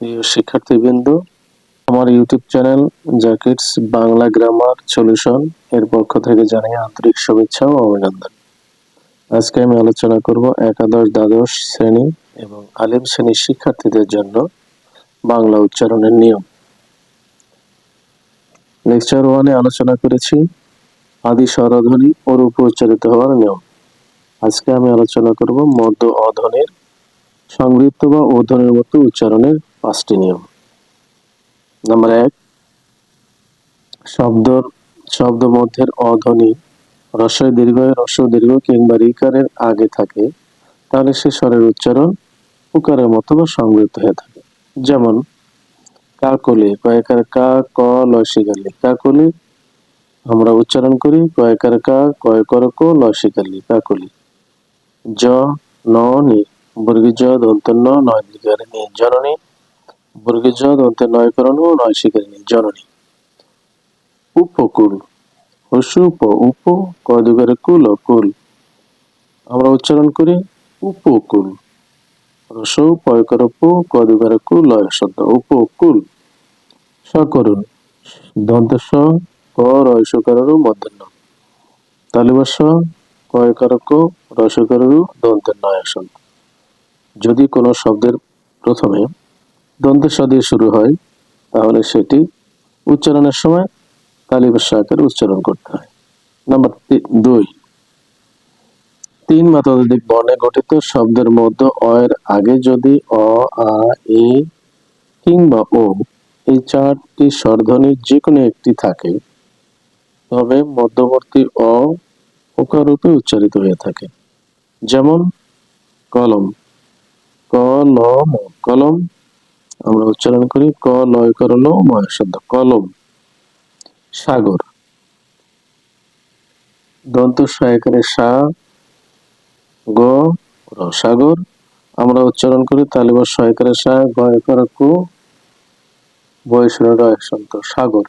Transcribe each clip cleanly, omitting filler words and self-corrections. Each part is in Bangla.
প্রিয় শিক্ষার্থীবৃন্দ, আমার YouTube channel Zakir's Bangla grammar solution এর পক্ষ থেকে জানাই আন্তরিক শুভেচ্ছা ও অভিনন্দন। আজকে আমি আলোচনা করব একাদশ দ্বাদশ শ্রেণী এবং আলিম শ্রেণীর শিক্ষার্থীদের জন্য বাংলা উচ্চারণের নিয়ম। লেকচার 1-এ আলোচনা করেছি আদি স্বরধ্বনি ও রূপে উচ্চারিত হওয়ার নিয়ম। আজকে আমি আলোচনা করব মধ্য অধ্বনির সংবৃত্ত বা অধ্বনির মতো উচ্চারণের 5টি নিয়ম। নাম্বার 1, শব্দ মধ্যের অধ্বনি হ্রস্ব দীর্ঘ কিংবা রিকারের আগে থাকে, তাহলে সে স্বরের উচ্চারণ উকারের মতো বা সংবৃত্ত হয়ে থাকে। যেমন কাকলি, কয়েকার কা, ক লসিকালি কাকলি আমরা উচ্চারণ করি কয়েকার কা, কয়কর কো লসিকালি কাকলি। জ ন নি বর্গী জ দন্তের ন নয় দিকারে নি জননী, বর্গী জ দন্তের নয় করণ ও নয় শিকারে নি জননী। উপকূল, হস্য উপ উপ কয়দিকারে কুল কুল আমরা উচ্চারণ করি উপকূল। রসৌ পয়কর পু কদিকারে কু লয় শব্দ উপকূল। সকরুণ, দন্তেশ ক রয়সকারু মধ্যাহ্ন তালিবস্য কয়কারক রসকারু দন্তের নয় শব্দ। যদি কোনো শব্দের প্রথমে দন্তেশ দিয়ে শুরু হয়, তাহলে সেটি উচ্চারণের সময় তালিবস্য আকারে উচ্চারণ করতে হয়। নাম্বার 2, 3 বা ততোধিক বর্ণে গঠিত শব্দের মধ্যে অ এর আগে যদি অ, আ, এ কিংবা ও এই 4টি স্বরধ্বনির যে কোনো একটি থাকে, তবে মধ্যবর্তী অ ওকার রূপে উচ্চারিত হয়ে থাকে। যেমন কলম, ক ল ম কলম আমরা উচ্চারণ করি ক লয় করল ময় শব্দ কলম। সাগর, দন্ত সহায়কারে সা গ র সাগর আমরা উচ্চারণ করি তালিবস্য সহায়কারে সা গ একার কু বয়সের রয় শব্দ সাগর।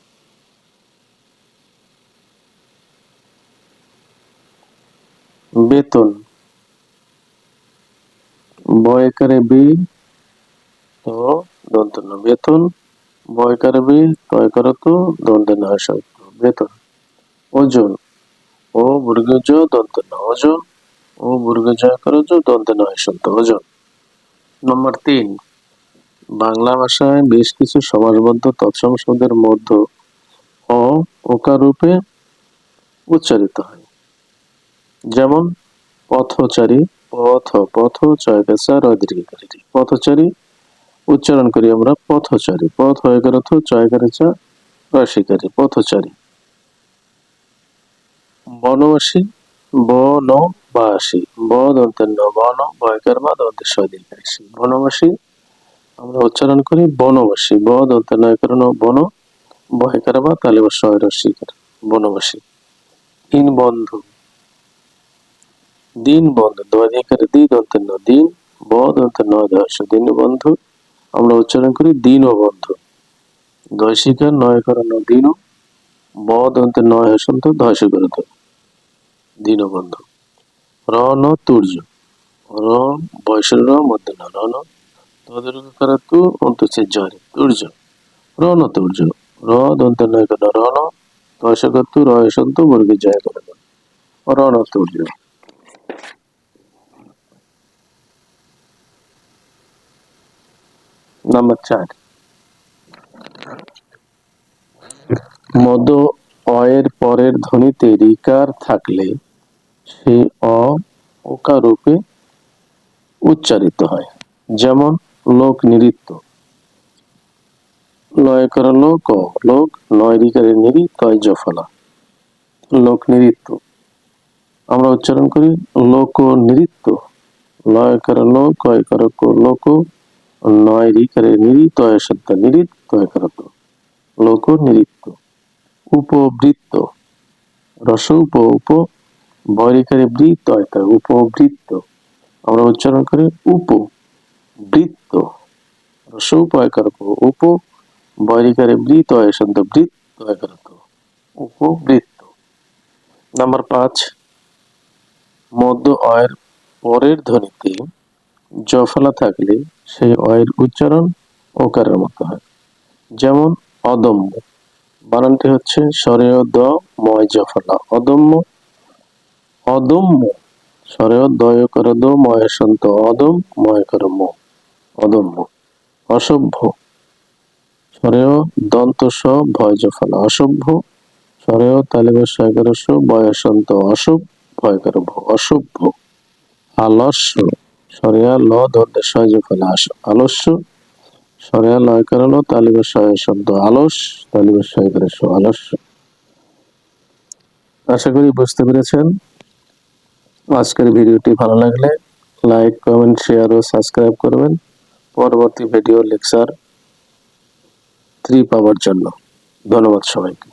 বেতন, বয়কারে বি তো দন্ত ন বেতন, বয়কারে বি তয়কার তো দন্ত নয় শব্দ বেতন। ওজন, ও বর্গ জ দন্ত ন ওজন, ও বর্গ জয় কর জ দন্ত নয় শব্দ ওজন। নম্বর 3, বাংলা ভাষায় বেশ কিছু সমাসবদ্ধ তৎসম শব্দের মধ্যে অ ওকার রূপে উচ্চারিত হয়। যেমন পথচারী, পথ চয়কাচা রয় দীর্ঘিকারী পথচারী উচ্চারণ করি আমরা পথচারী, পথ হয়কার অর্থ চয়কারেচা রয় শিকারী পথচারী। বনবাসী, বনবাসী ব দন্তের ন বন বয়কার বা দন্তের শয় দীর্ঘাসী বনবাসী আমরা উচ্চারণ করি বনবাসী, ব দন্তের নয় কারণ বন বয়কার বা তালিবা শয় রসিকার বনবাসী। দীনবন্ধু, দিন বন্ধু দধিকারে দি দন্তের ন দিন ব দন্তের নয় দশ দীনবন্ধু আমরা উচ্চারণ করি দীনবন্ধু। দয়শিকার নয় করণ দিন ব দন্তের নয় হসন্ত দয়শিকার দীনবন্ধু। রণ তুর্য, র বয়সের র মধ্যে না রণ তদর্ঘকার তু অন্তছে জয় তুর্য রণ তুর্য। র দন্তের নয় করণ রণ দয়শিকার তু রয় হসন্ত বর্গে জয় করে রণ তুর্য। নাম্বার 4, মধ্য অ এর পরের ধ্বনিতে রিকার থাকলে সে অ ওকার রূপে উচ্চারিত হয়। যেমন লোক নৃত্য, লয় করা লোক লোক নয় রিকারে নিরি তয় জফলা লোক নৃত্য আমরা উচ্চারণ করি লোক নৃত্য, লয় করা লোক কয় কর লোক নয় রিকারে নিরি তয় সত্য নিরিত তয় কর লোক নৃত্য। উপবৃত্ত, রস উপ উপ বয়রিকারে বৃত্ত হয় উপবৃত্ত আমরা উচ্চারণ করি উপবৃত্ত। রস উপয়কার উপ বয়রিকারে বৃত্ত হয় শব্দ বৃত্ত উপবৃত্ত। নাম্বার 5, মধ্য অয়ের পরের ধ্বনিতে জফলা থাকলে সেই অয়ের উচ্চারণ ওকারের মতো হয়। যেমন অদম্য, বানানটি হচ্ছে স্বরেয় দ ময় জফলা, অদম্য, অদম্য, স্বরেয় দয় কর দ ময় সন্ত অদম ময় কর ম, অদম্য। অসভ্য, স্বরেয় দন্ত স ভয় জফলা, অসভ্য, স্বরেয় তালিবের সয়কর স বয়সন্ত অশুভ ভয় কর ভ, অসভ্য। আলস্য, স্বরেয়া ল দন্তে সয় জফলা আলস্য, স্বরেয়া লয় করালো তালিবের সয় শব্দ আলস, তালিবের সয় করে স আলস্য। আশা করি বুঝতে পেরেছেন। আজকের ভিডিওটি ভালো লাগলে লাইক, কমেন্ট, শেয়ার ও সাবস্ক্রাইব করবেন পরবর্তী ভিডিও লেকচার 3 পাওয়ার জন্য। ধন্যবাদ সবাইকে।